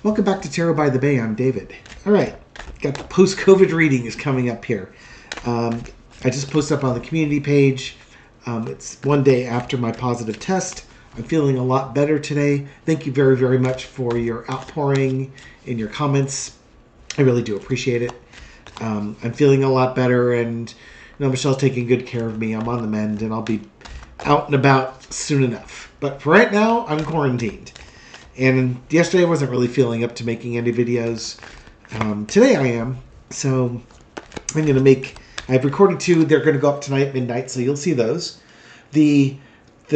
Welcome back to Tarot by the Bay. I'm David. All right, got the post-COVID reading is coming up here. I just posted up on the community page. It's one day after my positive test. I'm feeling a lot better today. Thank you very, very much for your outpouring in your comments. I really do appreciate it. I'm feeling a lot better, and Michelle's taking good care of me. I'm on the mend, and I'll be out and about soon enough. But for right now, I'm quarantined. And yesterday I wasn't really feeling up to making any videos. Today I am. So I'm going to make... I've recorded 2. They're going to go up tonight at midnight, so you'll see those. The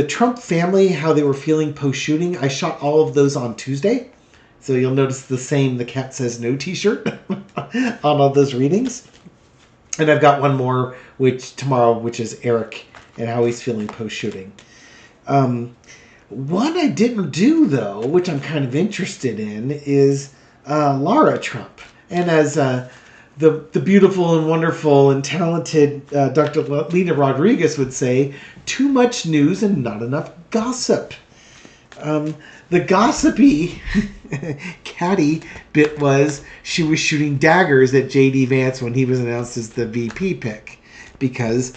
Trump family, how they were feeling post-shooting, I shot all of those on Tuesday. So you'll notice the same The Cat Says No t-shirt on all those readings. And I've got one more tomorrow, which is Eric and how he's feeling post-shooting. One I didn't do, though, which I'm kind of interested in, is Lara Trump. And as the beautiful and wonderful and talented Dr. Lena Rodriguez would say, too much news and not enough gossip. The gossipy catty bit was she was shooting daggers at JD Vance when he was announced as the VP pick, because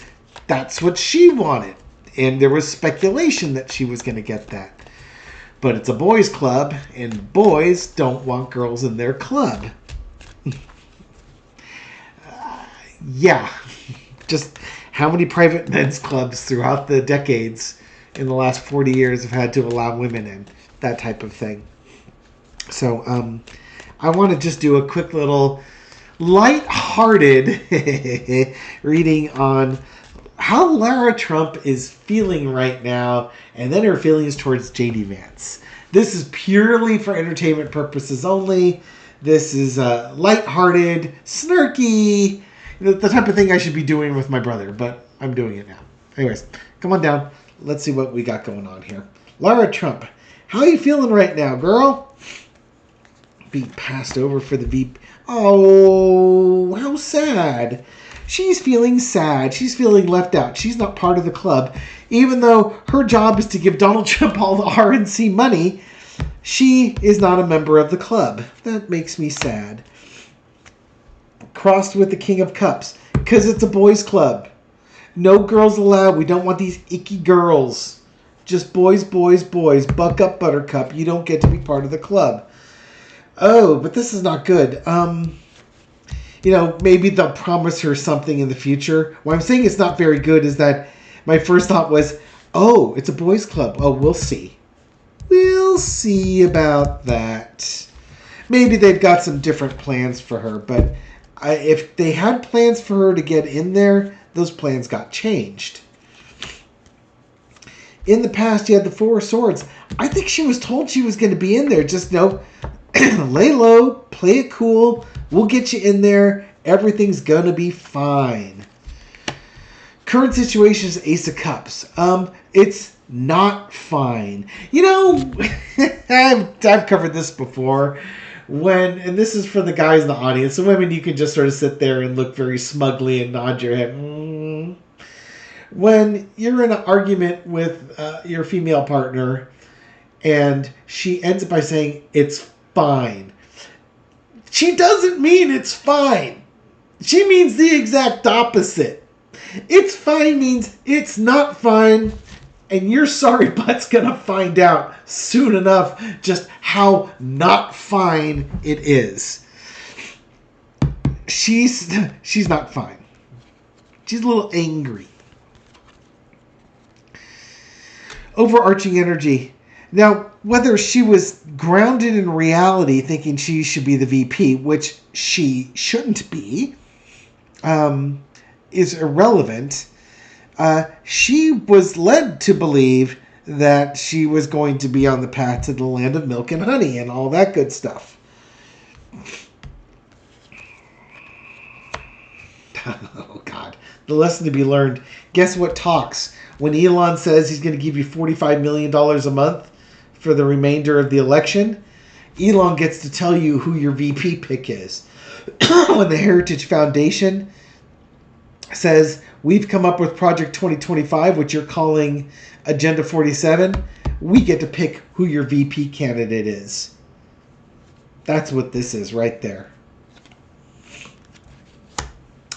that's what she wanted. And there was speculation that she was going to get that. But it's a boys' club, and boys don't want girls in their club. Yeah. Just how many private men's clubs throughout the decades in the last 40 years have had to allow women in? That type of thing. So I want to just do a quick little light-hearted reading on how Lara Trump is feeling right now, and then her feelings towards JD Vance. This is purely for entertainment purposes only. This is lighthearted, snarky, the type of thing I should be doing with my brother, but I'm doing it now. Anyways, come on down. Let's see what we got going on here. Lara Trump, how are you feeling right now, girl? Being passed over for the VP. Oh, how sad. She's feeling sad. She's feeling left out. She's not part of the club. Even though her job is to give Donald Trump all the RNC money, she is not a member of the club. That makes me sad. Crossed with the King of Cups, because it's a boys' club. No girls allowed. We don't want these icky girls. Just boys, boys, boys. Buck up, Buttercup. You don't get to be part of the club. Oh, but this is not good. Maybe they'll promise her something in the future. What I'm saying it's not very good is that my first thought was, oh, it's a boys' club. Oh, we'll see. We'll see about that. Maybe they've got some different plans for her, but if they had plans for her to get in there, those plans got changed. In the past, you had the 4 of Swords. I think she was told she was going to be in there. Just lay low, play it cool. We'll get you in there. Everything's going to be fine. Current situation is Ace of Cups. It's not fine. I've covered this before. And this is for the guys in the audience. The women, you can just sort of sit there and look very smugly and nod your head. When you're in an argument with your female partner and she ends up by saying, it's fine. She doesn't mean it's fine. She means the exact opposite. It's fine means it's not fine, and your sorry butt's gonna find out soon enough just how not fine it is. She's not fine. She's a little angry. Overarching energy. Now, whether she was grounded in reality thinking she should be the VP, which she shouldn't be, is irrelevant. She was led to believe that she was going to be on the path to the land of milk and honey and all that good stuff. Oh, God. The lesson to be learned. Guess what talks? When Elon says he's going to give you $45 million a month for the remainder of the election, Elon gets to tell you who your VP pick is. When the Heritage Foundation says, we've come up with Project 2025, which you're calling Agenda 47, we get to pick who your VP candidate is. That's what this is right there.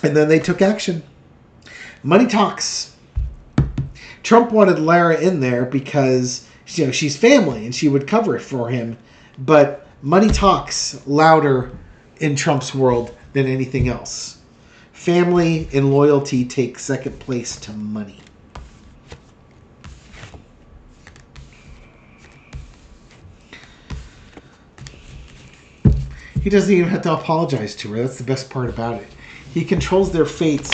And then they took action. Money talks. Trump wanted Lara in there because she's family and she would cover it for him. But money talks louder in Trump's world than anything else. Family and loyalty take second place to money. He doesn't even have to apologize to her. That's the best part about it. He controls their fates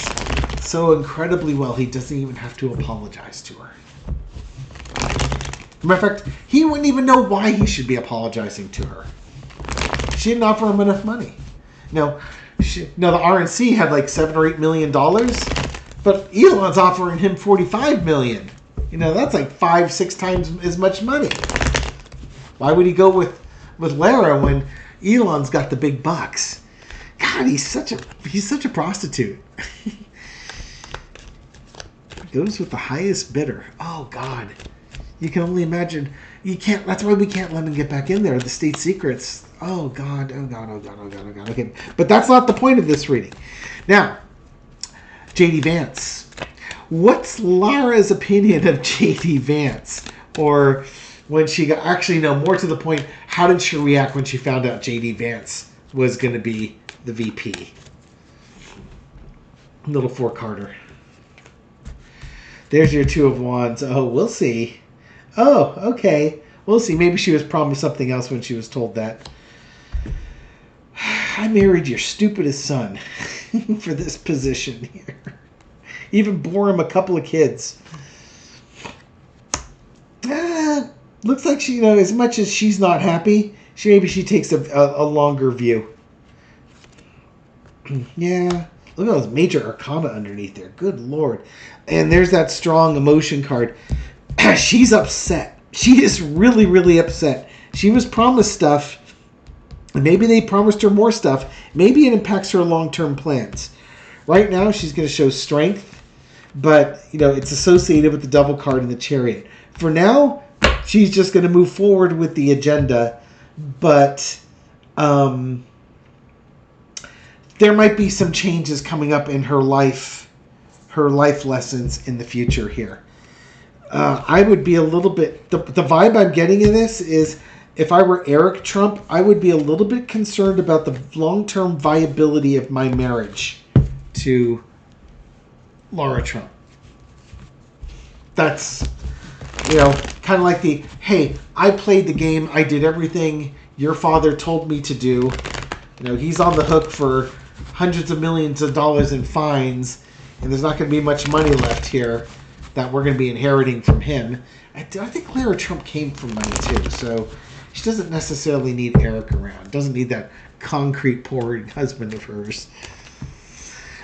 so incredibly well, he doesn't even have to apologize to her. Matter of fact, he wouldn't even know why he should be apologizing to her. She didn't offer him enough money. No, the RNC had like $7 or $8 million, but Elon's offering him $45 million. That's like 5-6 times as much money. Why would he go with Lara when Elon's got the big bucks? God, he's such a prostitute. Goes with the highest bidder. Oh God, you can only imagine. You can't. That's why we can't let him get back in there. The state secrets. Oh God. Oh God. Oh God. Oh God. Oh God. Okay, but that's not the point of this reading. Now, JD Vance. What's Lara's opinion of JD Vance? Or when she got, actually, no, more to the point, how did she react when she found out JD Vance was going to be the VP? Little four-carder. There's your Two of Wands. Oh, we'll see. Oh, okay. We'll see. Maybe she was promised something else when she was told that. I married your stupidest son for this position here. Even bore him a couple of kids. Looks like she, as much as she's not happy, maybe she takes a longer view. Yeah. Look at those major arcana underneath there. Good Lord. And there's that strong emotion card. She's upset. She is really, really upset. She was promised stuff. And maybe they promised her more stuff. Maybe it impacts her long-term plans. Right now, she's going to show strength. But, it's associated with the Devil card and the Chariot. For now, she's just going to move forward with the agenda. But there might be some changes coming up in her life lessons in the future here. I would be a little bit, the vibe I'm getting in this is, if I were Eric Trump, I would be a little bit concerned about the long-term viability of my marriage to Lara Trump. That's, kind of like hey, I played the game, I did everything your father told me to do. He's on the hook for hundreds of millions of dollars in fines, and there's not going to be much money left here that we're going to be inheriting from him. I think Lara Trump came from money too, so she doesn't necessarily need Eric around. Doesn't need that concrete pouring husband of hers.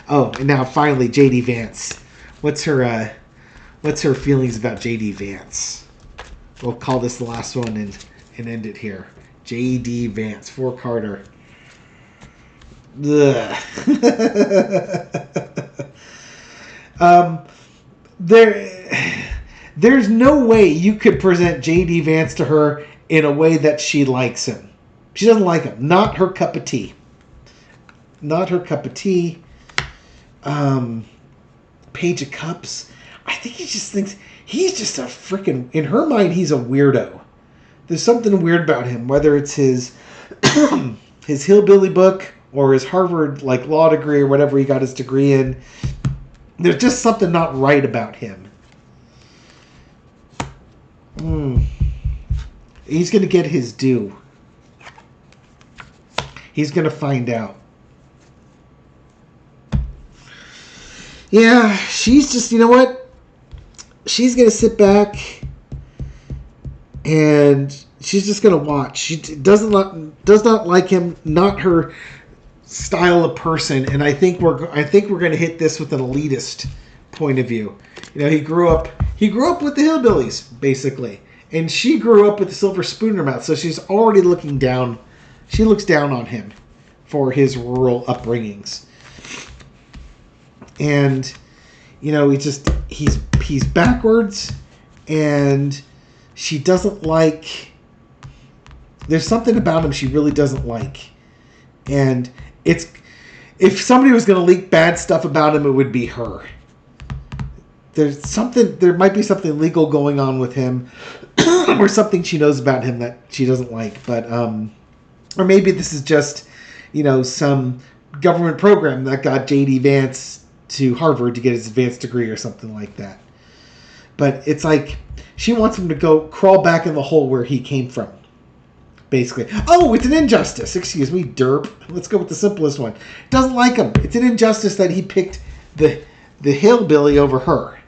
Oh, and now finally JD Vance. What's her feelings about JD Vance? We'll call this the last one and end it here. JD Vance, four-carder. There's no way you could present JD Vance to her in a way that she likes him. She doesn't like him. Not her cup of tea. Not her cup of tea. Page of Cups. I think he just thinks he's just a freaking, in her mind, he's a weirdo. There's something weird about him, whether it's his his hillbilly book or his Harvard law degree or whatever he got his degree in. There's just something not right about him. He's going to get his due. He's going to find out. Yeah, she's just, what? She's going to sit back and she's just going to watch. She does not like him, not her style of person, and I think we're going to hit this with an elitist point of view. He grew up with the hillbillies basically, and she grew up with the silver spoon in her mouth, so she's already looking down. She looks down on him for his rural upbringings, and he's backwards, and she doesn't like There's something about him she really doesn't like. And if somebody was going to leak bad stuff about him, it would be her. There might be something legal going on with him or something she knows about him that she doesn't like. But, or maybe this is just, some government program that got JD Vance to Harvard to get his advanced degree or something like that. But it's like she wants him to go crawl back in the hole where he came from. Basically. Oh, it's an injustice. Excuse me, derp. Let's go with the simplest one. Doesn't like him. It's an injustice that he picked the hillbilly over her.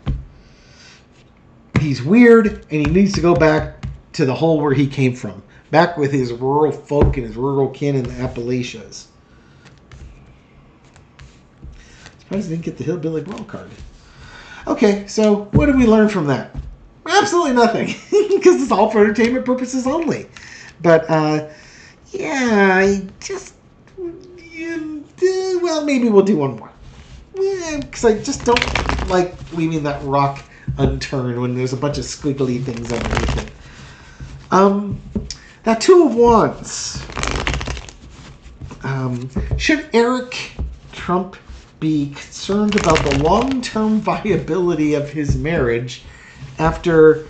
He's weird, and he needs to go back to the hole where he came from. Back with his rural folk and his rural kin in the Appalachias. Surprised he didn't get the hillbilly brawl card. Okay, so what did we learn from that? Absolutely nothing. Because it's all for entertainment purposes only. But, well, maybe we'll do one more. Because I just don't like leaving that rock unturned when there's a bunch of squiggly things underneath it. That Two of Wands. Should Eric Trump be concerned about the long-term viability of his marriage after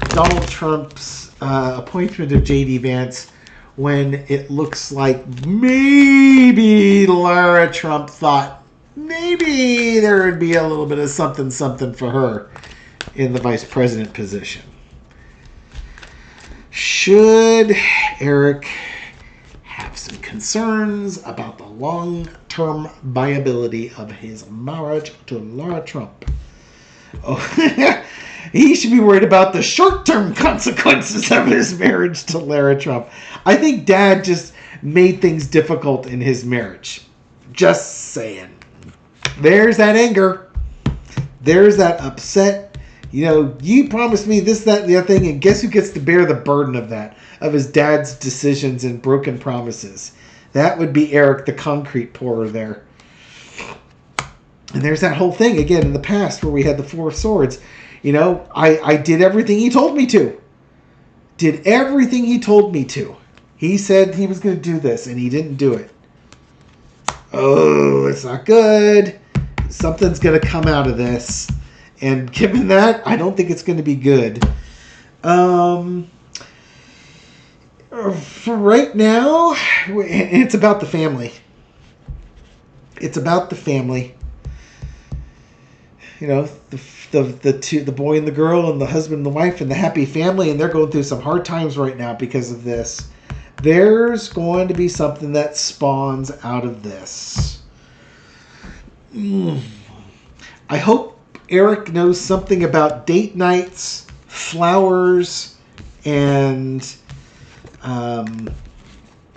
Donald Trump's appointment of JD Vance, when it looks like maybe Lara Trump thought maybe there would be a little bit of something for her in the vice president position? Should Eric have some concerns about the long-term viability of his marriage to Lara Trump? Oh, he should be worried about the short-term consequences of his marriage to Lara Trump. I think Dad just made things difficult in his marriage. Just saying. There's that anger. There's that upset. You promised me this, that, and the other thing, and guess who gets to bear the burden of that? Of his dad's decisions and broken promises. That would be Eric, the concrete pourer there. And there's that whole thing, again, in the past where we had the Four of Swords. I did everything he told me to. Did everything he told me to. He said he was going to do this, and he didn't do it. Oh, it's not good. Something's going to come out of this. And given that, I don't think it's going to be good. For right now, it's about the family. It's about the family. The boy and the girl and the husband and the wife and the happy family, and they're going through some hard times right now because of this. There's going to be something that spawns out of this. I hope Eric knows something about date nights, flowers, and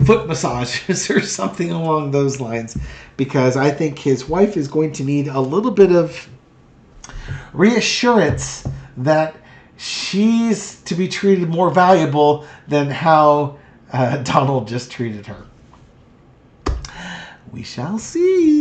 foot massages or something along those lines, because I think his wife is going to need a little bit of reassurance that she's to be treated more valuable than how Donald just treated her. We shall see.